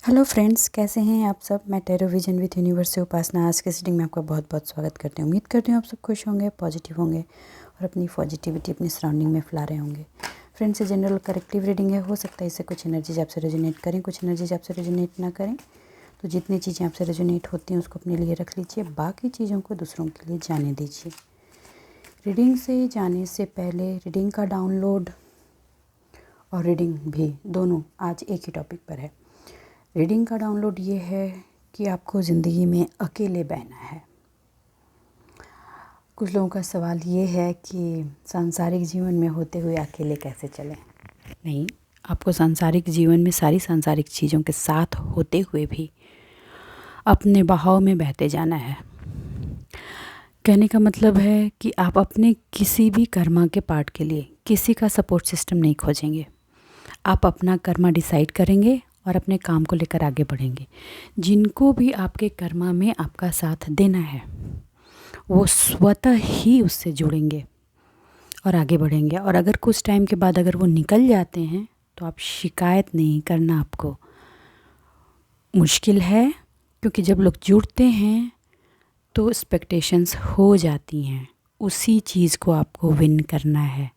Hello friends, कैसे हैं आप सब। मैं टेरो विजन विद यूनिवर्स से उपासना आज के सीटिंग में आपका बहुत बहुत स्वागत करती हूँ। उम्मीद करती हूँ आप सब खुश होंगे, पॉजिटिव होंगे और अपनी पॉजिटिविटी अपनी सराउंडिंग में फैला रहे होंगे। फ्रेंड्स, ये जनरल करेक्टिव रीडिंग है। हो सकता है इससे कुछ एनर्जीज आपसे रेजोनेट करें, कुछ एनर्जीज आपसे रेजोनेट ना करें। तो जितनी चीज़ें आपसे रेजोनेट होती हैं उसको अपने लिए रख लीजिए, बाकी चीज़ों को दूसरों के लिए जाने दीजिए। रीडिंग से जाने से पहले रीडिंग का डाउनलोड और रीडिंग भी दोनों आज एक ही टॉपिक पर है। रीडिंग का डाउनलोड ये है कि आपको ज़िंदगी में अकेले बहना है। कुछ लोगों का सवाल ये है कि सांसारिक जीवन में होते हुए अकेले कैसे चलें। नहीं, आपको सांसारिक जीवन में सारी सांसारिक चीज़ों के साथ होते हुए भी अपने बहाव में बहते जाना है। कहने का मतलब है कि आप अपने किसी भी कर्मा के पार्ट के लिए किसी का सपोर्ट सिस्टम नहीं खोजेंगे। आप अपना कर्मा डिसाइड करेंगे और अपने काम को लेकर आगे बढ़ेंगे। जिनको भी आपके कर्मा में आपका साथ देना है वो स्वतः ही उससे जुड़ेंगे और आगे बढ़ेंगे। और अगर कुछ टाइम के बाद अगर वो निकल जाते हैं तो आप शिकायत नहीं करना आपको मुश्किल है, क्योंकि जब लोग जुड़ते हैं तो एक्सपेक्टेशंस हो जाती हैं। उसी चीज़ को आपको विन करना है।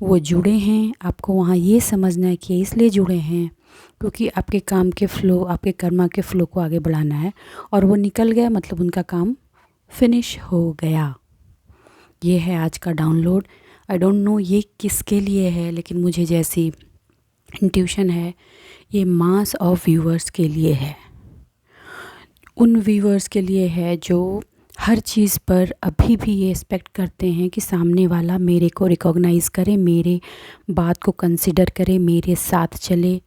वो जुड़े हैं, आपको वहाँ ये समझना है कि इसलिए जुड़े हैं क्योंकि आपके काम के फ़्लो, आपके कर्मा के फ़्लो को आगे बढ़ाना है। और वो निकल गया मतलब उनका काम फिनिश हो गया। ये है आज का डाउनलोड। आई डोंट नो ये किसके लिए है, लेकिन मुझे जैसी इंट्यूशन है ये मास ऑफ व्यूअर्स के लिए है। उन व्यूअर्स के लिए है जो हर चीज़ पर अभी भी ये एक्सपेक्ट करते हैं कि सामने वाला मेरे को रिकॉग्नाइज़ करे, मेरे बात को कंसिडर करे, मेरे साथ चले,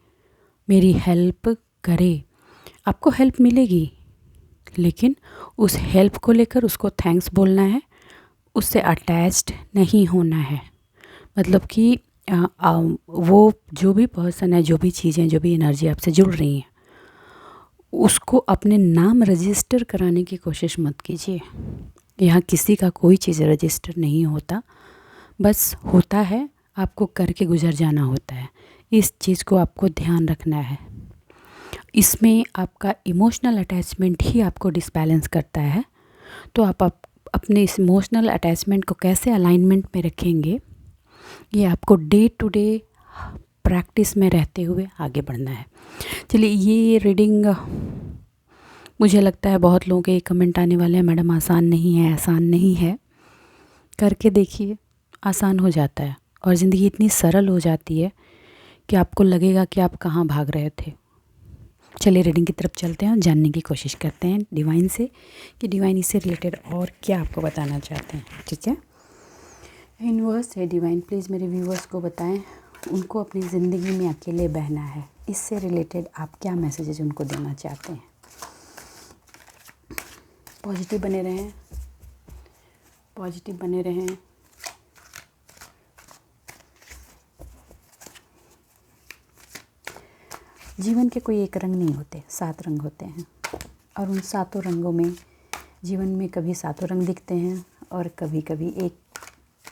मेरी हेल्प करे। आपको हेल्प मिलेगी, लेकिन उस हेल्प को लेकर उसको थैंक्स बोलना है, उससे अटैच्ड नहीं होना है। मतलब कि वो जो भी पर्सन है, जो भी चीज़ें, जो भी एनर्जी आपसे जुड़ रही हैं उसको अपने नाम रजिस्टर कराने की कोशिश मत कीजिए। यहाँ किसी का कोई चीज़ रजिस्टर नहीं होता, बस होता है आपको करके गुजर जाना होता है। इस चीज़ को आपको ध्यान रखना है। इसमें आपका इमोशनल अटैचमेंट ही आपको डिसबैलेंस करता है। तो आप अपने इस इमोशनल अटैचमेंट को कैसे अलाइनमेंट में रखेंगे, ये आपको डे टू डे प्रैक्टिस में रहते हुए आगे बढ़ना है। चलिए, ये रीडिंग मुझे लगता है बहुत लोगों के कमेंट आने वाले हैं, मैडम आसान नहीं है, आसान नहीं है। करके देखिए, आसान हो जाता है और ज़िंदगी इतनी सरल हो जाती है कि आपको लगेगा कि आप कहाँ भाग रहे थे। चलिए रीडिंग की तरफ चलते हैं और जानने की कोशिश करते हैं डिवाइन से कि डिवाइन इससे रिलेटेड और क्या आपको बताना चाहते हैं। ठीक है, यूनिवर्स है डिवाइन, प्लीज़ मेरे व्यूवर्स को बताएं उनको अपनी ज़िंदगी में अकेले बहना है, इससे रिलेटेड आप क्या मैसेजेस उनको देना चाहते हैं। पॉजिटिव बने रहें, पॉजिटिव बने रहें। जीवन के कोई एक रंग नहीं होते, 7 रंग होते हैं और उन 7 रंगों में जीवन में कभी 7 रंग दिखते हैं और कभी कभी एक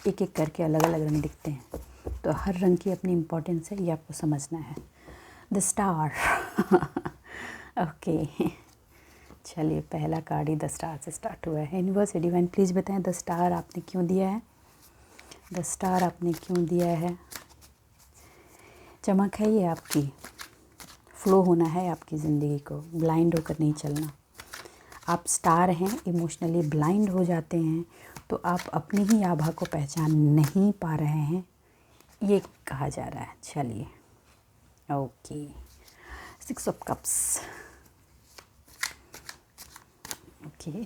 एक करके अलग अलग रंग दिखते हैं। तो हर रंग की अपनी इम्पोर्टेंस है, ये आपको समझना है। द स्टार ओके, चलिए पहला कार्ड ही द स्टार से स्टार्ट हुआ है। यूनिवर्स डिवाइन, प्लीज़ बताएं द स्टार आपने क्यों दिया है, द स्टार आपने क्यों दिया है। चमक है ये आपकी, फ्लो होना है आपकी ज़िंदगी को, ब्लाइंड होकर नहीं चलना। आप स्टार हैं, इमोशनली ब्लाइंड हो जाते हैं तो आप अपनी ही आभा को पहचान नहीं पा रहे हैं, ये कहा जा रहा है। चलिए okay, 6 of cups. Okay,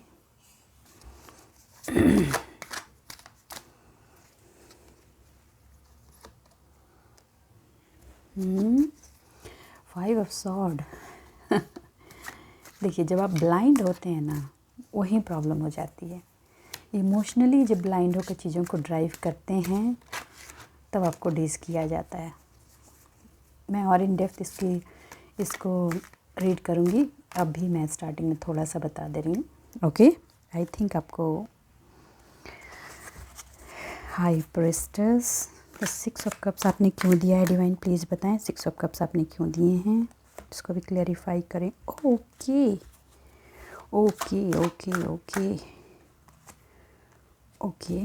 five of sword. देखिए, जब आप ब्लाइंड होते हैं ना, वही प्रॉब्लम हो जाती है। इमोशनली जब ब्लाइंड होकर चीज़ों को ड्राइव करते हैं तब आपको डीज किया जाता है। मैं और इन डेप्थ इसको रीड करूँगी, अभी मैं स्टार्टिंग में थोड़ा सा बता दे रही हूँ। ओके, आई थिंक आपको हाई प्रेस्टेस, द 6 ऑफ कप्स आपने क्यों दिया है डिवाइन, प्लीज़ बताएं 6 ऑफ कप्स आपने क्यों दिए हैं। इसको भी क्लैरिफाई करें। Okay okay okay okay okay,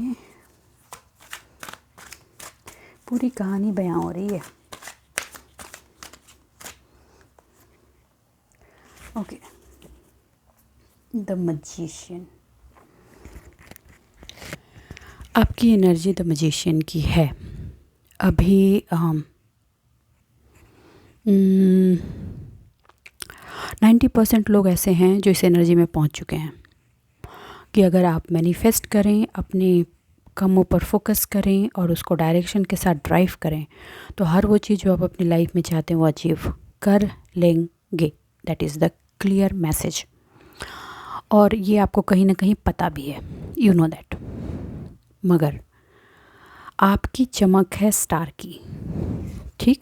पूरी कहानी बयां हो रही है। Okay, the magician. आपकी एनर्जी द मैजिशियन की है। अभी 90% लोग ऐसे हैं जो इस एनर्जी में पहुंच चुके हैं कि अगर आप मैनिफेस्ट करें, अपने कामों पर फोकस करें और उसको डायरेक्शन के साथ ड्राइव करें, तो हर वो चीज़ जो आप अपनी लाइफ में चाहते हैं वो अचीव कर लेंगे। That is the clear message. और ये आपको कहीं ना कहीं पता भी है, यू नो दैट। मगर आपकी चमक है स्टार की, ठीक,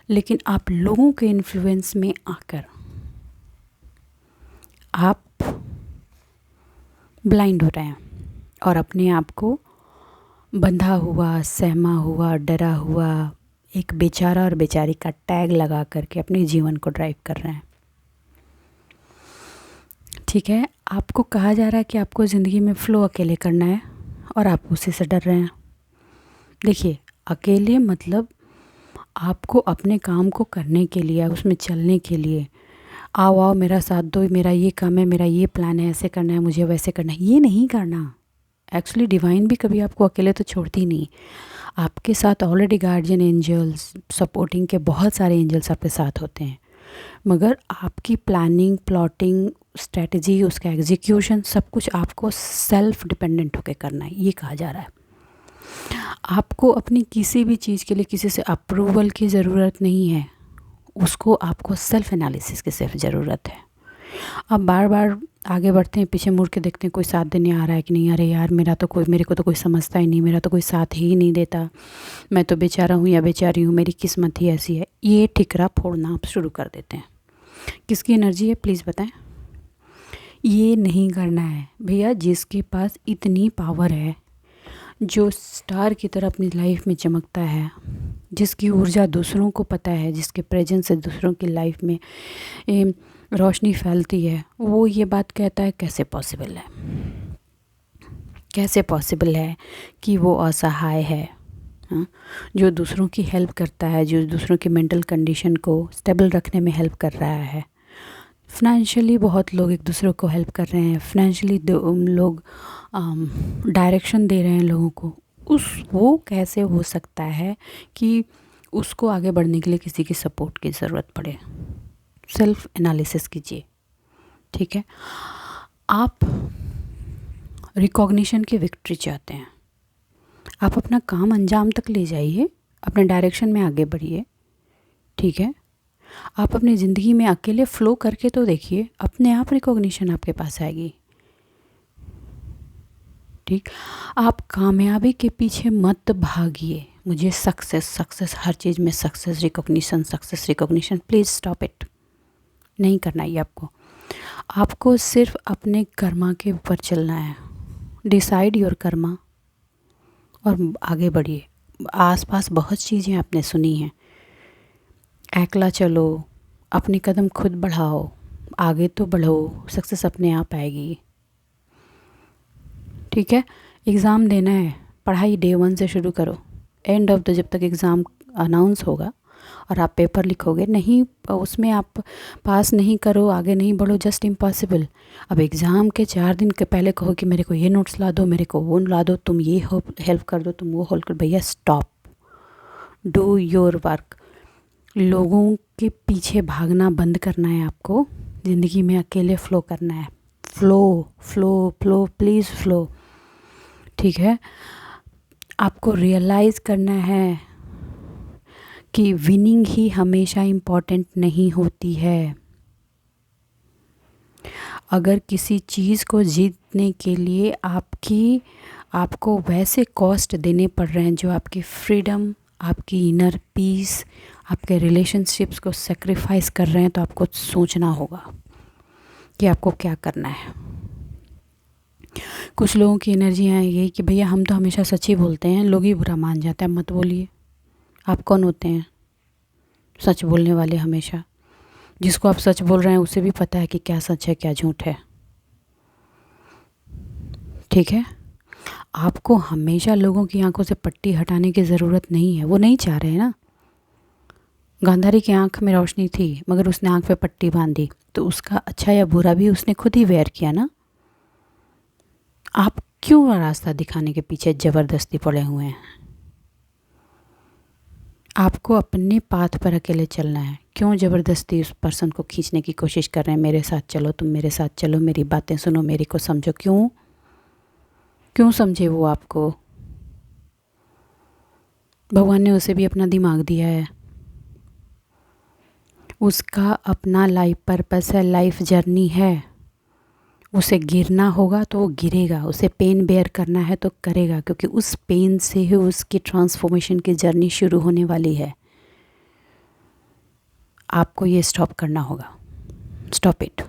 लेकिन आप लोगों के इन्फ्लुएंस में आकर आप ब्लाइंड हो रहे हैं और अपने आप को बंधा हुआ, सहमा हुआ, डरा हुआ एक बेचारा और बेचारी का टैग लगा करके अपने जीवन को ड्राइव कर रहे हैं। ठीक है, आपको कहा जा रहा है कि आपको ज़िंदगी में फ़्लो अकेले करना है और आप उसी से डर रहे हैं। देखिए, अकेले मतलब आपको अपने काम को करने के लिए, उसमें चलने के लिए, आओ आओ मेरा साथ दो, मेरा ये काम है, मेरा ये प्लान है, ऐसे करना है, मुझे वैसे करना है, ये नहीं करना। एक्चुअली डिवाइन भी कभी आपको अकेले तो छोड़ती नहीं। आपके साथ ऑलरेडी गार्जियन एंजल्स, सपोर्टिंग के बहुत सारे एंजल्स आपके साथ होते हैं, मगर आपकी प्लानिंग, प्लॉटिंग, स्ट्रेटजी, उसका एग्जीक्यूशन सब कुछ आपको सेल्फ डिपेंडेंट होकर करना है, ये कहा जा रहा है। आपको अपनी किसी भी चीज़ के लिए किसी से अप्रूवल की ज़रूरत नहीं है, उसको आपको सेल्फ एनालिसिस की सिर्फ ज़रूरत है। अब बार बार आगे बढ़ते हैं, पीछे मुड़ के देखते हैं कोई साथ देने आ रहा है कि नहीं, अरे यार मेरे को तो कोई समझता ही नहीं, मेरा तो कोई साथ ही नहीं देता, मैं तो बेचारा हूँ या बेचारी हूँ, मेरी किस्मत ही ऐसी है। ये ठिकरा फोड़ना आप शुरू कर देते हैं। किसकी एनर्जी है प्लीज़ बताएं। ये नहीं करना है भैया। जिसके पास इतनी पावर है, जो स्टार की तरह अपनी लाइफ में चमकता है, जिसकी ऊर्जा दूसरों को पता है, जिसके प्रेजेंस से दूसरों की लाइफ में रोशनी फैलती है, वो ये बात कहता है कैसे पॉसिबल है, कैसे पॉसिबल है कि वो असहाय है, हाँ? जो दूसरों की हेल्प करता है, जो दूसरों की मेंटल कंडीशन को स्टेबल रखने में हेल्प कर रहा है। फाइनेंशियली बहुत लोग एक दूसरे को हेल्प कर रहे हैं, फाइनेंशियली लोग डायरेक्शन दे रहे हैं लोगों को। वो कैसे हो सकता है कि उसको आगे बढ़ने के लिए किसी की सपोर्ट की ज़रूरत पड़े। सेल्फ एनालिसिस कीजिए, ठीक है। आप रिकॉग्निशन की विक्ट्री चाहते हैं, आप अपना काम अंजाम तक ले जाइए, अपने डायरेक्शन में आगे बढ़िए, ठीक है। आप अपनी ज़िंदगी में अकेले फ़्लो करके तो देखिए, अपने आप रिकॉग्निशन आपके पास आएगी, ठीक। आप कामयाबी के पीछे मत भागिए, मुझे सक्सेस हर चीज़ में success recognition, please stop it. नहीं करना ये आपको सिर्फ अपने कर्मा के ऊपर चलना है। डिसाइड योर कर्मा और आगे बढ़िए। आसपास बहुत चीज़ें आपने सुनी हैं, अकेला चलो, अपने कदम खुद बढ़ाओ, आगे तो बढ़ो, सक्सेस अपने आप आएगी, ठीक है। एग्ज़ाम देना है, पढ़ाई डे 1 से शुरू करो, एंड ऑफ द जब तक एग्ज़ाम अनाउंस होगा और आप पेपर लिखोगे नहीं, उसमें आप पास नहीं करो, आगे नहीं बढ़ो, जस्ट इम्पॉसिबल। अब एग्ज़ाम के 4 दिन के पहले कहो कि मेरे को ये नोट्स ला दो, मेरे को वो ला दो, तुम ये हेल्प कर दो, तुम वो हेल्प कर। भैया स्टॉप, डू योर वर्क। लोगों के पीछे भागना बंद करना है आपको, ज़िंदगी में अकेले फ़्लो करना है। फ़्लो प्लीज़ फ़्लो, ठीक है। आपको रियलाइज़ करना है कि विनिंग ही हमेशा इम्पॉर्टेंट नहीं होती है। अगर किसी चीज़ को जीतने के लिए आपको वैसे कॉस्ट देने पड़ रहे हैं जो आपकी फ्रीडम, आपकी इनर पीस, आपके रिलेशनशिप्स को सेक्रीफाइस कर रहे हैं, तो आपको सोचना होगा कि आपको क्या करना है। कुछ लोगों की एनर्जियाँ यही कि भैया हम तो हमेशा सच ही बोलते हैं, लोग ही बुरा मान जाते हैं, मत बोलिए। आप कौन होते हैं सच बोलने वाले? हमेशा जिसको आप सच बोल रहे हैं उसे भी पता है कि क्या सच है क्या झूठ है। ठीक है, आपको हमेशा लोगों की आंखों से पट्टी हटाने की ज़रूरत नहीं है। वो नहीं चाह रहे हैं ना। गांधारी की आंख में रोशनी थी मगर उसने आंख पे पट्टी बांधी, तो उसका अच्छा या बुरा भी उसने खुद ही वेयर किया ना। आप क्यों रास्ता दिखाने के पीछे ज़बरदस्ती पड़े हुए हैं? आपको अपने पाथ पर अकेले चलना है। क्यों ज़बरदस्ती उस पर्सन को खींचने की कोशिश कर रहे हैं? मेरे साथ चलो, तुम मेरे साथ चलो, मेरी बातें सुनो, मेरी को समझो। क्यों समझे वो आपको? भगवान ने उसे भी अपना दिमाग दिया है, उसका अपना लाइफ पर्पस है, लाइफ जर्नी है। उसे गिरना होगा तो वो गिरेगा, उसे पेन बेयर करना है तो करेगा, क्योंकि उस पेन से ही उसकी ट्रांसफॉर्मेशन की जर्नी शुरू होने वाली है। आपको ये स्टॉप करना होगा। Stop it.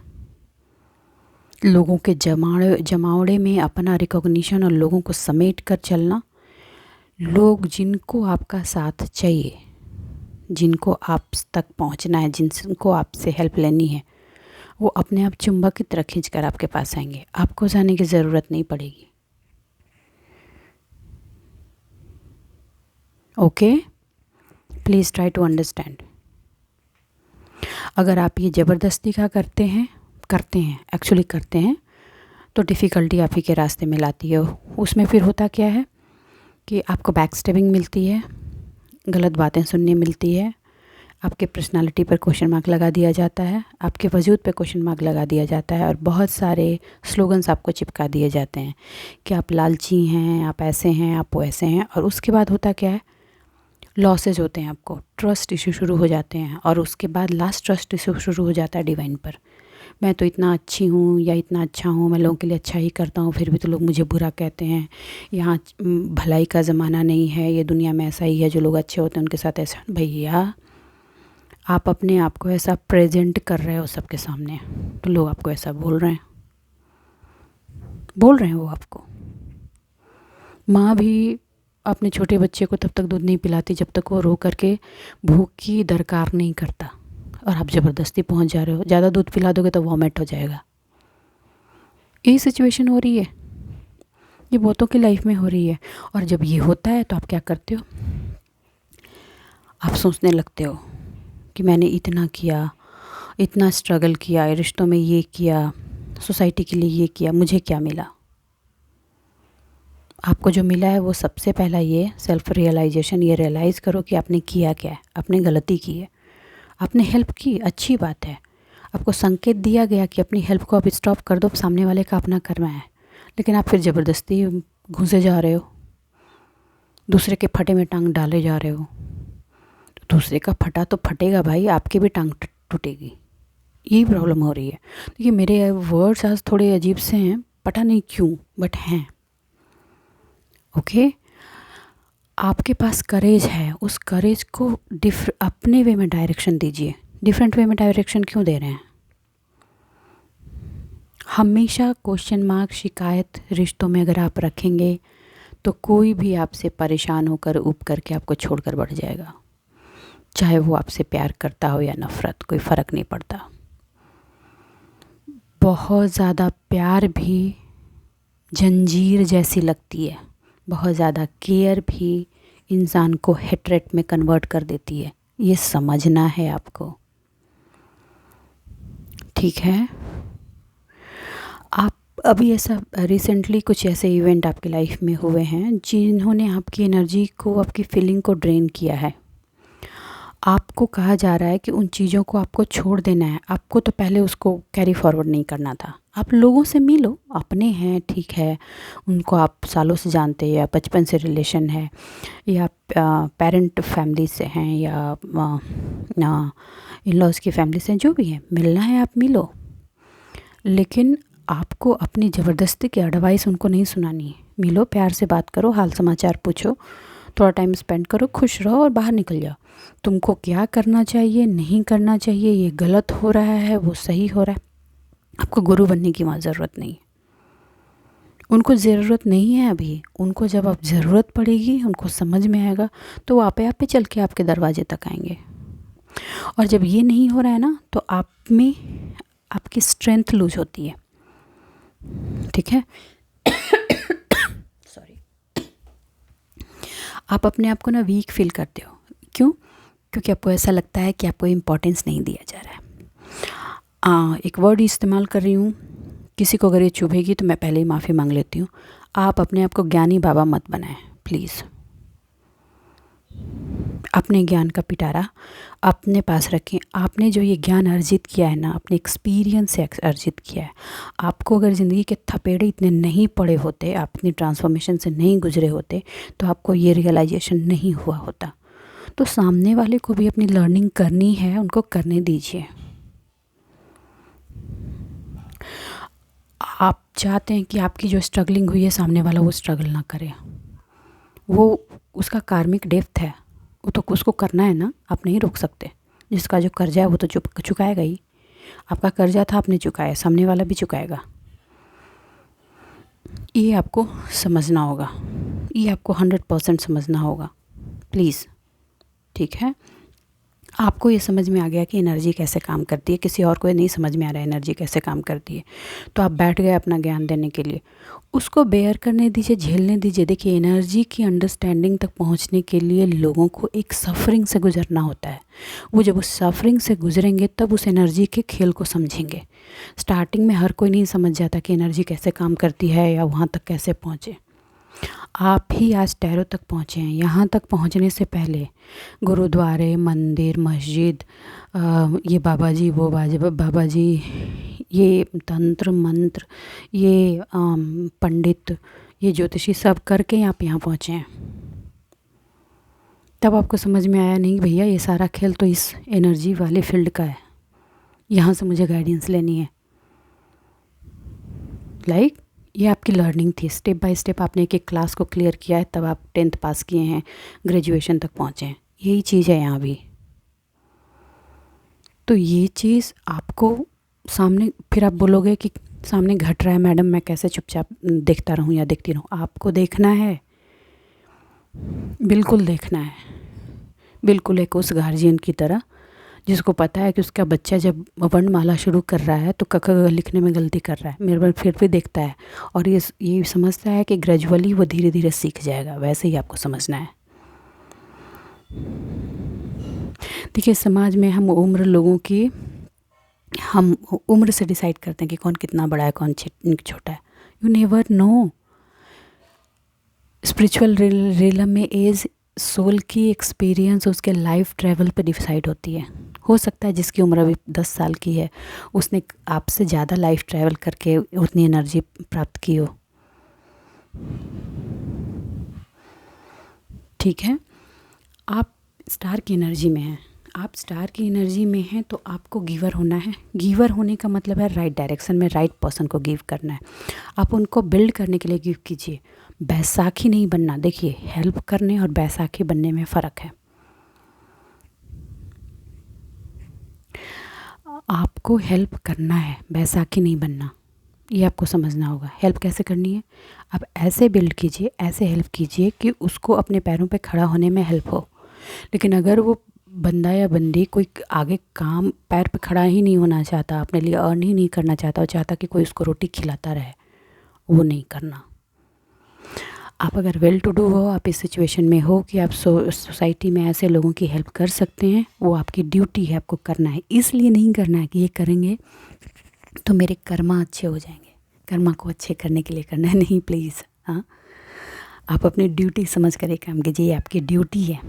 लोगों के जमावड़े में अपना रिकॉग्निशन और लोगों को समेट कर चलना। लोग जिनको आपका साथ चाहिए, जिनको आप तक पहुंचना है, जिनको आपसे हेल्प लेनी है, वो अपने आप चुंबक की तरह खींच कर आपके पास आएंगे। आपको जाने की ज़रूरत नहीं पड़ेगी। Okay, please try to understand. अगर आप ये ज़बरदस्ती का करते हैं एक्चुअली करते हैं, तो डिफ़िकल्टी आप ही के रास्ते में लाती है। उसमें फिर होता क्या है कि आपको बैक स्टेपिंग मिलती है, गलत बातें सुनने मिलती है, आपके पर्सनालिटी पर क्वेश्चन मार्क लगा दिया जाता है, आपके वजूद पे क्वेश्चन मार्क लगा दिया जाता है, और बहुत सारे स्लोगन्स आपको चिपका दिए जाते हैं कि आप लालची हैं, आप ऐसे हैं, आप वो ऐसे हैं। और उसके बाद होता क्या है, लॉसेज होते हैं, आपको ट्रस्ट इशू शुरू हो जाते हैं, और उसके बाद लास्ट ट्रस्ट इशू शुरू हो जाता है डिवाइन पर। मैं तो इतना अच्छी हूँ या इतना अच्छा हूँ, मैं लोगों के लिए अच्छा ही करता हूँ, फिर भी तो लोग मुझे बुरा कहते हैं। यहाँ भलाई का ज़माना नहीं है, ये दुनिया में ऐसा ही है, जो लोग अच्छे होते हैं उनके साथ ऐसा। भैया, आप अपने आप को ऐसा प्रेजेंट कर रहे हो सबके सामने, तो लोग आपको ऐसा बोल रहे हैं वो आपको। माँ भी अपने छोटे बच्चे को तब तक दूध नहीं पिलाती जब तक वो रो करके भूख की दरकार नहीं करता, और आप ज़बरदस्ती पहुंच जा रहे हो। ज़्यादा दूध पिला दोगे तो वॉमिट हो जाएगा। यही सिचुएशन हो रही है, ये बहुतों की लाइफ में हो रही है। और जब ये होता है तो आप क्या करते हो? आप सोचने लगते हो कि मैंने इतना किया, इतना स्ट्रगल किया, रिश्तों में ये किया, सोसाइटी के लिए ये किया, मुझे क्या मिला? आपको जो मिला है वो सबसे पहला ये सेल्फ रियलाइजेशन, ये रियलाइज़ करो कि आपने किया क्या है। आपने गलती की है, आपने हेल्प की, अच्छी बात है। आपको संकेत दिया गया कि अपनी हेल्प को आप स्टॉप कर दो, सामने वाले का अपना करना है, लेकिन आप फिर ज़बरदस्ती घुसे जा रहे हो, दूसरे के फटे में टांग डाले जा रहे हो। दूसरे का फटा तो फटेगा भाई, आपकी भी टांग टूटेगी। यही प्रॉब्लम हो रही है। देखिए, मेरे वर्ड्स आज थोड़े अजीब से हैं, पता नहीं क्यों, बट हैं। ओके, आपके पास करेज है, उस करेज को अपने वे में डायरेक्शन दीजिए। डिफरेंट वे में डायरेक्शन क्यों दे रहे हैं? हमेशा क्वेश्चन मार्क, शिकायत रिश्तों में अगर आप रखेंगे तो कोई भी आपसे परेशान होकर ऊब करके आपको छोड़कर बढ़ जाएगा। चाहे वो आपसे प्यार करता हो या नफ़रत, कोई फ़र्क नहीं पड़ता। बहुत ज़्यादा प्यार भी जंजीर जैसी लगती है, बहुत ज़्यादा केयर भी इंसान को हेट्रेट में कन्वर्ट कर देती है। ये समझना है आपको, ठीक है? आप अभी ऐसा रिसेंटली कुछ ऐसे इवेंट आपकी लाइफ में हुए हैं जिन्होंने आपकी एनर्जी को, आपकी फीलिंग को ड्रेन किया है। आपको कहा जा रहा है कि उन चीज़ों को आपको छोड़ देना है, आपको तो पहले उसको कैरी फॉरवर्ड नहीं करना था। आप लोगों से मिलो, अपने हैं, ठीक है, उनको आप सालों से जानते हैं या बचपन से रिलेशन है, या पेरेंट फैमिली से हैं, या इन लॉज की फैमिली से, जो भी है, मिलना है आप मिलो, लेकिन आपको अपनी ज़बरदस्ती की एडवाइस उनको नहीं सुनानी है। मिलो, प्यार से बात करो, हाल समाचार पूछो, थोड़ा टाइम स्पेंड करो, खुश रहो और बाहर निकल जाओ। तुमको क्या करना चाहिए, नहीं करना चाहिए, ये गलत हो रहा है, वो सही हो रहा है, आपको गुरु बनने की वहाँ ज़रूरत नहीं है। उनको ज़रूरत नहीं है अभी, उनको जब आप ज़रूरत पड़ेगी, उनको समझ में आएगा, तो वो आपे चल के आपके दरवाजे तक आएंगे। और जब ये नहीं हो रहा है ना, तो आप में आपकी स्ट्रेंथ लूज होती है। ठीक है, सॉरी। आप अपने आप को ना वीक फील करते हो। क्यों? क्योंकि आपको ऐसा लगता है कि आपको इम्पोर्टेंस नहीं दिया जा रहा है। एक वर्ड इस्तेमाल कर रही हूँ, किसी को अगर ये चुभेगी तो मैं पहले ही माफ़ी मांग लेती हूँ। आप अपने आप को ज्ञानी बाबा मत बनाएं प्लीज़। अपने ज्ञान का पिटारा अपने पास रखें। आपने जो ये ज्ञान अर्जित किया है ना, अपने एक्सपीरियंस से अर्जित किया है। आपको अगर ज़िंदगी के थपेड़े इतने नहीं पड़े होते, आप इतनी ट्रांसफॉर्मेशन से नहीं गुजरे होते, तो आपको ये रियलाइजेशन नहीं हुआ होता। तो सामने वाले को भी अपनी लर्निंग करनी है, उनको करने दीजिए। आप चाहते हैं कि आपकी जो स्ट्रगलिंग हुई है सामने वाला वो स्ट्रगल ना करे, वो उसका कार्मिक डेप्थ है, वो तो उसको करना है ना, आप नहीं रोक सकते। जिसका जो कर्जा है वो तो चुकाएगा ही। आपका कर्जा था, आपने चुकाया, सामने वाला भी चुकाएगा। ये आपको समझना होगा, ये आपको 100% समझना होगा प्लीज़। ठीक है, आपको ये समझ में आ गया कि एनर्जी कैसे काम करती है, किसी और को ये नहीं समझ में आ रहा है एनर्जी कैसे काम करती है, तो आप बैठ गए अपना ज्ञान देने के लिए। उसको बेयर करने दीजिए, झेलने दीजिए। देखिए, एनर्जी की अंडरस्टैंडिंग तक पहुंचने के लिए लोगों को एक सफ़रिंग से गुजरना होता है। वो जब उस सफ़रिंग से गुजरेंगे तब उस एनर्जी के खेल को समझेंगे। स्टार्टिंग में हर कोई नहीं समझ जाता कि एनर्जी कैसे काम करती है या वहाँ तक कैसे पहुँचे। आप ही आज टैरो तक पहुँचे हैं। यहाँ तक पहुँचने से पहले गुरुद्वारे, मंदिर, मस्जिद, ये बाबा जी, वो बाबा जी, ये तंत्र मंत्र, ये पंडित, ये ज्योतिषी, सब करके आप यहाँ पहुँचे हैं। तब आपको समझ में आया नहीं भैया, ये सारा खेल तो इस एनर्जी वाले फील्ड का है, यहाँ से मुझे गाइडेंस लेनी है। ये आपकी लर्निंग थी। स्टेप बाय स्टेप आपने एक एक क्लास को क्लियर किया है, तब आप 10th पास किए हैं, ग्रेजुएशन तक पहुँचे हैं। यही चीज़ है यहाँ भी। तो ये चीज़ आपको सामने, फिर आप बोलोगे कि सामने घट रहा है मैडम, मैं कैसे चुपचाप देखता रहूँ या देखती रहूँ। आपको देखना है, बिल्कुल देखना है, बिल्कुल एक उस गार्जियन की तरह जिसको पता है कि उसका बच्चा जब वर्णमाला शुरू कर रहा है तो क ख ग लिखने में गलती कर रहा है, मेरे बार फिर भी देखता है और ये समझता है कि ग्रेजुअली वो धीरे धीरे सीख जाएगा। वैसे ही आपको समझना है। देखिए, समाज में हम उम्र से डिसाइड करते हैं कि कौन कितना बड़ा है, कौन छोटा है। You never know. Spiritual realm में एज सोल की एक्सपीरियंस, उसके लाइफ ट्रैवल पे डिसाइड होती है। हो सकता है जिसकी उम्र अभी 10 साल की है, उसने आपसे ज़्यादा लाइफ ट्रैवल करके उतनी एनर्जी प्राप्त की हो। ठीक है, आप स्टार की एनर्जी में हैं। आप स्टार की एनर्जी में हैं तो आपको गिवर होना है। गिवर होने का मतलब है राइट डायरेक्शन में राइट पर्सन को गिव करना है। आप उनको बिल्ड करने के लिए गिव कीजिए, बैसाखी नहीं बनना। देखिए, हेल्प करने और बैसाखी बनने में फ़र्क है। आपको हेल्प करना है, बैसाखी नहीं बनना। ये आपको समझना होगा। हेल्प कैसे करनी है? आप ऐसे बिल्ड कीजिए, ऐसे हेल्प कीजिए कि उसको अपने पैरों पे खड़ा होने में हेल्प हो। लेकिन अगर वो बंदा या बंदी कोई आगे काम पैर पे खड़ा ही नहीं होना चाहता, अपने लिए अर्न ही नहीं करना चाहता, और चाहता कि कोई उसको रोटी खिलाता रहे, वो नहीं करना। आप अगर वेल टू डू हो, आप इस सिचुएशन में हो कि आप सोसाइटी में ऐसे लोगों की हेल्प कर सकते हैं, वो आपकी ड्यूटी है, आपको करना है। इसलिए नहीं करना है कि ये करेंगे तो मेरे कर्मा अच्छे हो जाएंगे। कर्मा को अच्छे करने के लिए करना है, नहीं प्लीज़। हाँ, आप अपनी ड्यूटी समझ कर एक काम कीजिए, आपकी ड्यूटी है।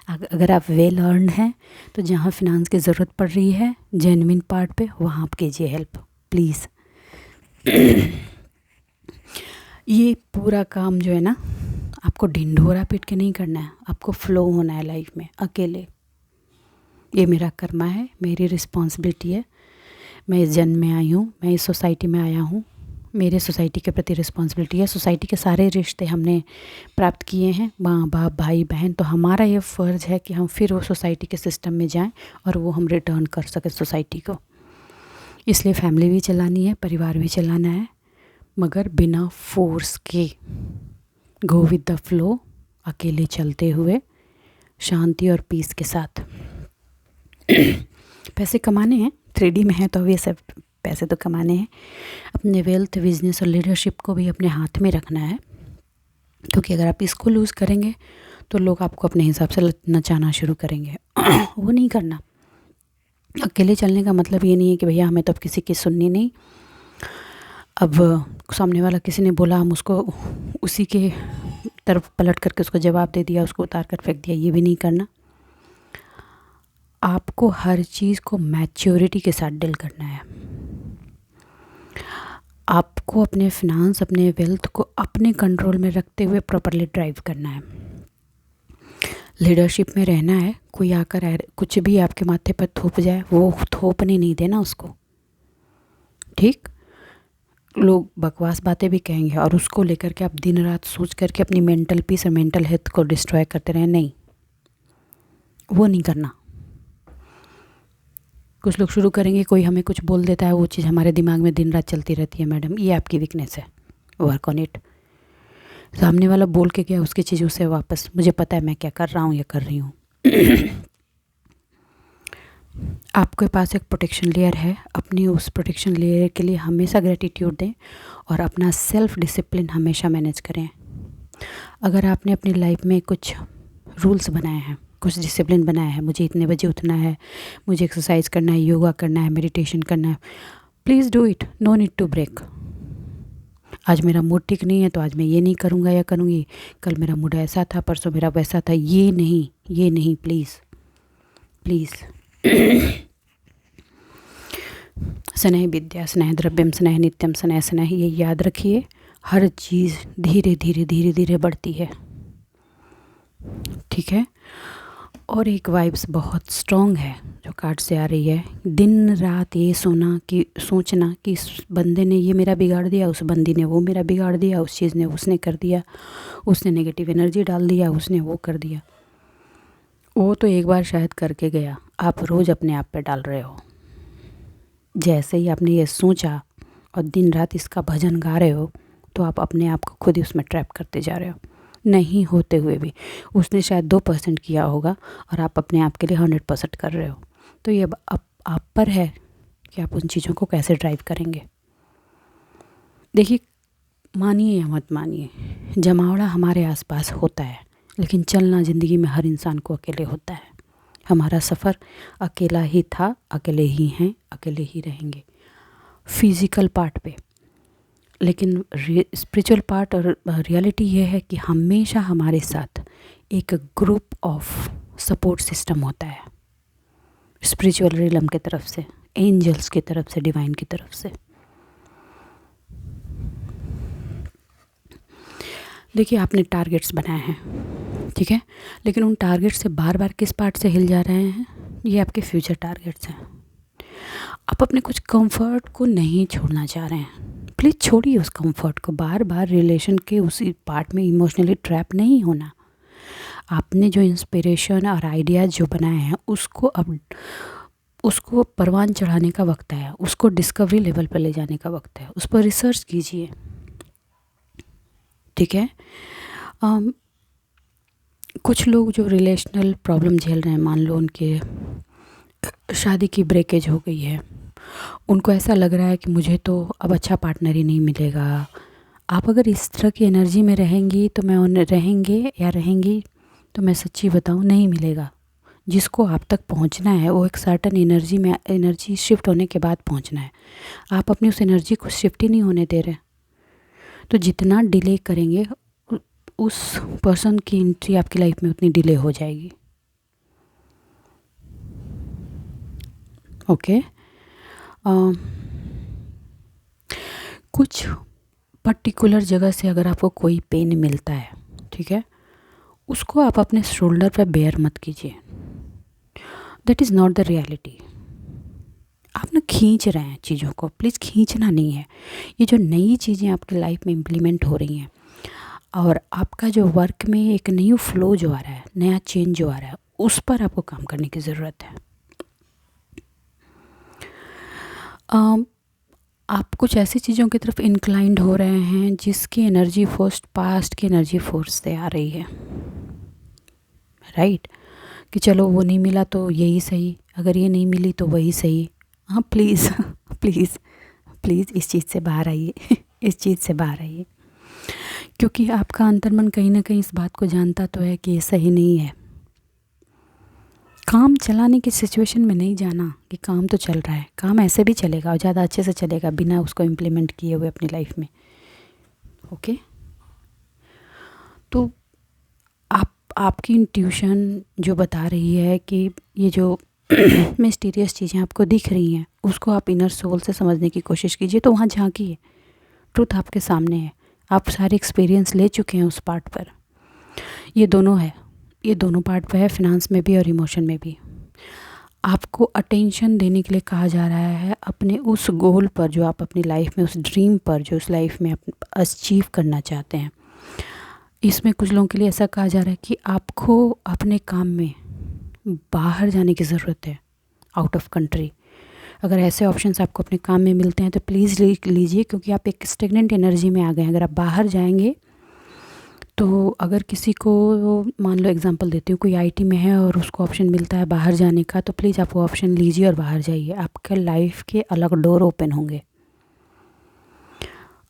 अगर आप वेल अर्नड हैं तो जहाँ फिनांस की ज़रूरत पड़ रही है जेन्युइन पार्ट पे, वहाँ आप कीजिए हेल्प प्लीज़। ये पूरा काम जो है ना, आपको ढिंढोरा पीट के नहीं करना है, आपको फ्लो होना है लाइफ में अकेले। ये मेरा कर्मा है, मेरी रिस्पॉन्सिबिलिटी है। मैं इस जन्म में आई हूँ, मैं इस सोसाइटी में आया हूँ, मेरे सोसाइटी के प्रति रिस्पॉन्सिबिलिटी है। सोसाइटी के सारे रिश्ते हमने प्राप्त किए हैं, माँ बाप भाई बहन, तो हमारा ये फ़र्ज़ है कि हम फिर वो सोसाइटी के सिस्टम में जाएं और वो हम रिटर्न कर सकें सोसाइटी को। इसलिए फैमिली भी चलानी है, परिवार भी चलाना है, मगर बिना फोर्स के। गो विद द फ्लो, अकेले चलते हुए शांति और पीस के साथ। पैसे कमाने हैं, 3D में है तो ये सब पैसे तो कमाने हैं। अपने वेल्थ, बिजनेस और लीडरशिप को भी अपने हाथ में रखना है, क्योंकि अगर आप इसको लूज़ करेंगे तो लोग आपको अपने हिसाब से नचाना शुरू करेंगे। वो नहीं करना। अकेले चलने का मतलब ये नहीं है कि भैया हमें तो अब किसी की सुननी नहीं, अब सामने वाला किसी ने बोला हम उसको उसी के तरफ पलट करके उसको जवाब दे दिया, उसको उतार कर फेंक दिया। ये भी नहीं करना। आपको हर चीज़ को मैच्योरिटी के साथ डील करना है। आपको अपने फिनांस, अपने वेल्थ को अपने कंट्रोल में रखते हुए प्रॉपरली ड्राइव करना है। लीडरशिप में रहना है। कोई आकर कुछ भी आपके माथे पर थोप जाए, वो थोपने नहीं देना उसको, ठीक। लोग बकवास बातें भी कहेंगे और उसको लेकर के आप दिन रात सोच करके अपनी मेंटल पीस और मेंटल हेल्थ को डिस्ट्रॉय करते रहें। नहीं, वो नहीं करना। कुछ लोग शुरू करेंगे, कोई हमें कुछ बोल देता है, वो चीज़ हमारे दिमाग में दिन रात चलती रहती है। मैडम, ये आपकी वीकनेस है, वर्क ऑन इट। सामने वाला बोल के गया, उसकी चीज़ उसे वापस, मुझे पता है मैं क्या कर रहा हूँ या कर रही हूँ। आपके पास एक प्रोटेक्शन लेयर है, अपनी उस प्रोटेक्शन लेयर के लिए हमेशा ग्रेटिट्यूड दें और अपना सेल्फ डिसिप्लिन हमेशा मैनेज करें। अगर आपने अपनी लाइफ में कुछ रूल्स बनाए हैं, कुछ डिसिप्लिन बनाया है, मुझे इतने बजे उठना है, मुझे एक्सरसाइज करना है, योगा करना है, मेडिटेशन करना है, please do it, no need to break. आज मेरा मूड ठीक नहीं है तो आज मैं ये नहीं करूँगा या करूँगी, कल मेरा मूड ऐसा था, परसों मेरा वैसा था, ये नहीं, प्लीज़ प्लीज़। स्नेह विद्या स्नेह द्रव्यम स्नेह नित्यम स्नेह स्नेह, ये याद रखिए। हर चीज़ धीरे धीरे बढ़ती है, ठीक है। और एक वाइब्स बहुत स्ट्रॉन्ग है जो कार्ड से आ रही है। दिन रात ये सोचना कि इस बंदे ने ये मेरा बिगाड़ दिया, उस बंदी ने वो मेरा बिगाड़ दिया, उस चीज़ ने उसने कर दिया, उसने नेगेटिव एनर्जी डाल दिया, उसने वो कर दिया। वो तो एक बार शायद करके गया, आप रोज़ अपने आप पे डाल रहे हो। जैसे ही आपने ये सोचा और दिन रात इसका भजन गा रहे हो, तो आप अपने आप को खुद ही उसमें ट्रैप करते जा रहे हो। नहीं होते हुए भी उसने शायद 2% किया होगा और आप अपने आप के लिए 100% कर रहे हो। तो ये अब आप पर है कि आप उन चीज़ों को कैसे ड्राइव करेंगे। देखिए, मानिए या मत मानिए, जमावड़ा हमारे आसपास होता है, लेकिन चलना ज़िंदगी में हर इंसान को अकेले होता है। हमारा सफ़र अकेला ही था, अकेले ही हैं, अकेले ही रहेंगे फिज़िकल पार्ट पे। लेकिन स्पिरिचुअल पार्ट और रियलिटी ये है कि हमेशा हमारे साथ एक ग्रुप ऑफ सपोर्ट सिस्टम होता है, स्पिरिचुअल रिलम की तरफ से, एंजल्स की तरफ से, डिवाइन की तरफ से। देखिए, आपने टारगेट्स बनाए हैं, ठीक है, लेकिन उन टारगेट से बार बार किस पार्ट से हिल जा रहे हैं? ये आपके फ्यूचर टारगेट्स हैं। आप अपने कुछ कंफर्ट को नहीं छोड़ना चाह रहे हैं, प्लीज़ छोड़िए उस कंफर्ट को। बार बार रिलेशन के उसी पार्ट में इमोशनली ट्रैप नहीं होना। आपने जो इंस्पिरेशन और आइडियाज़ जो बनाए हैं, उसको परवान चढ़ाने का वक्त है, उसको डिस्कवरी लेवल पर ले जाने का वक्त है, उस पर रिसर्च कीजिए, ठीक है। कुछ लोग जो रिलेशनल प्रॉब्लम झेल रहे हैं, मान लो उनके शादी की ब्रेकेज हो गई है, उनको ऐसा लग रहा है कि मुझे तो अब अच्छा पार्टनर ही नहीं मिलेगा। आप अगर इस तरह की एनर्जी में रहेंगी तो रहेंगी तो मैं सच्ची बताऊं, नहीं मिलेगा। जिसको आप तक पहुंचना है वो एक सर्टन एनर्जी शिफ्ट होने के बाद पहुंचना है। आप अपनी उस एनर्जी को शिफ्ट ही नहीं होने दे रहे, तो जितना डिले करेंगे उस पर्सन की एंट्री आपकी लाइफ में उतनी डिले हो जाएगी। ओके। कुछ पर्टिकुलर जगह से अगर आपको कोई पेन मिलता है, ठीक है, उसको आप अपने शोल्डर पर बेयर मत कीजिए। That is not the reality. आप ना खींच रहे हैं चीज़ों को, प्लीज़ खींचना नहीं है। ये जो नई चीज़ें आपकी लाइफ में इम्प्लीमेंट हो रही हैं और आपका जो वर्क में एक न्यू फ्लो जो आ रहा है, नया चेंज जो आ रहा है, उस पर आपको काम करने की ज़रूरत है। आप कुछ ऐसी चीज़ों की तरफ इंक्लाइंड हो रहे हैं जिसकी एनर्जी पास्ट की एनर्जी फोर्स से आ रही है, राइट। कि चलो वो नहीं मिला तो यही सही, अगर ये नहीं मिली तो वही सही। हाँ प्लीज़ प्लीज़ प्लीज़ इस चीज़ से बाहर आइए इस चीज़ से बाहर आइए, क्योंकि आपका अंतर्मन कहीं ना कहीं इस बात को जानता तो है कि ये सही नहीं है। काम चलाने की सिचुएशन में नहीं जाना कि काम तो चल रहा है, काम ऐसे भी चलेगा और ज़्यादा अच्छे से चलेगा बिना उसको इम्प्लीमेंट किए हुए अपनी लाइफ में। ओके, तो आपकी इंट्यूशन जो बता रही है कि ये जो मिस्टीरियस चीज़ें आपको दिख रही हैं उसको आप इनर सोल से समझने की कोशिश कीजिए। तो वहाँ झांकिए, ट्रुथ आपके सामने है, आप सारे एक्सपीरियंस ले चुके हैं उस पार्ट पर। ये दोनों है, ये दोनों पार्ट पर है, फिनांस में भी और इमोशन में भी। आपको अटेंशन देने के लिए कहा जा रहा है अपने उस गोल पर जो आप अपनी लाइफ में, उस ड्रीम पर जो उस लाइफ में आप अचीव करना चाहते हैं। इसमें कुछ लोगों के लिए ऐसा कहा जा रहा है कि आपको अपने काम में बाहर जाने की ज़रूरत है, आउट ऑफ कंट्री। अगर ऐसे ऑप्शंस आपको अपने काम में मिलते हैं तो प्लीज़ लीजिए, क्योंकि आप एक स्टेगनेंट एनर्जी में आ गए हैं। अगर आप बाहर जाएंगे तो अगर किसी को, मान लो एग्जांपल देती हूँ, कोई आईटी में है और उसको ऑप्शन मिलता है बाहर जाने का, तो प्लीज़ आप वो ऑप्शन लीजिए और बाहर जाइए। आपके लाइफ के अलग डोर ओपन होंगे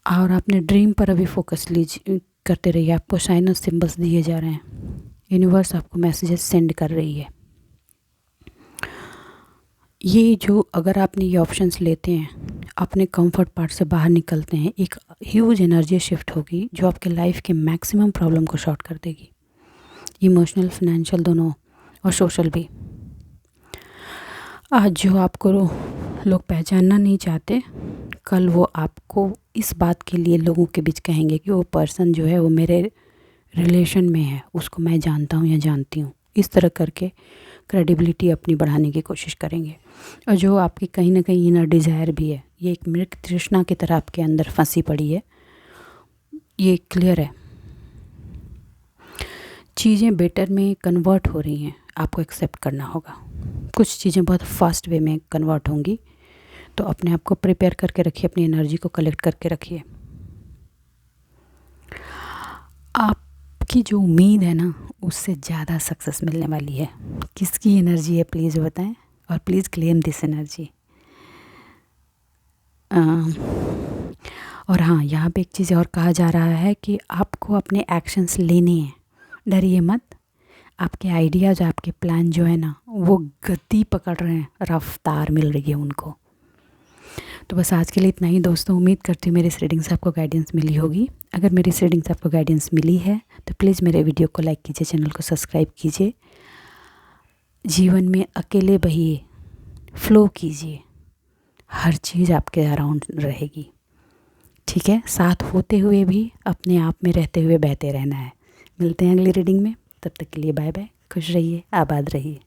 और आपने ड्रीम पर अभी फोकस लीजिए, करते रहिए। आपको साइन और सिंबल्स दिए जा रहे हैं, यूनिवर्स आपको मैसेजेस सेंड कर रही है। ये जो, अगर आपने ये ऑप्शंस लेते हैं, अपने कंफर्ट पार्ट से बाहर निकलते हैं, एक ह्यूज एनर्जी शिफ्ट होगी जो आपके लाइफ के मैक्सिमम प्रॉब्लम को शॉर्ट कर देगी, इमोशनल, फाइनेंशियल दोनों, और सोशल भी। आज जो आपको लोग पहचानना नहीं चाहते, कल वो आपको इस बात के लिए लोगों के बीच कहेंगे कि वो पर्सन जो है वो मेरे रिलेशन में है, उसको मैं जानता हूँ या जानती हूँ। इस तरह करके क्रेडिबिलिटी अपनी बढ़ाने की कोशिश करेंगे। और जो आपकी कहीं ना कहीं इनर डिज़ायर भी है, ये एक मृग तृष्णा की तरह आपके अंदर फंसी पड़ी है, ये क्लियर है। चीज़ें बेटर में कन्वर्ट हो रही हैं, आपको एक्सेप्ट करना होगा। कुछ चीज़ें बहुत फास्ट वे में कन्वर्ट होंगी, तो अपने आप को प्रिपेयर करके रखिए, अपनी एनर्जी को कलेक्ट करके रखिए। आपकी जो उम्मीद है ना, उससे ज़्यादा सक्सेस मिलने वाली है। किसकी एनर्जी है प्लीज़ बताएं, और प्लीज़ क्लेम दिस एनर्जी। और हाँ, यहाँ पे एक चीज़ और कहा जा रहा है कि आपको अपने एक्शंस लेने हैं, डरिए मत। आपके आइडियाज़, आपके प्लान जो है ना, वो गति पकड़ रहे हैं, रफ्तार मिल रही है उनको। तो बस आज के लिए इतना ही दोस्तों। उम्मीद करती हूँ मेरी इस रीडिंग से आपको गाइडेंस मिली होगी। अगर मेरी इस रीडिंग से आपको गाइडेंस मिली है तो प्लीज़ मेरे वीडियो को लाइक कीजिए, चैनल को सब्सक्राइब कीजिए। जीवन में अकेले बहिए, फ्लो कीजिए, हर चीज़ आपके अराउंड रहेगी, ठीक है। साथ होते हुए भी अपने आप में रहते हुए बहते रहना है। मिलते हैं अगली रीडिंग में, तब तक के लिए बाय बाय। खुश रहिए, आबाद रहिए।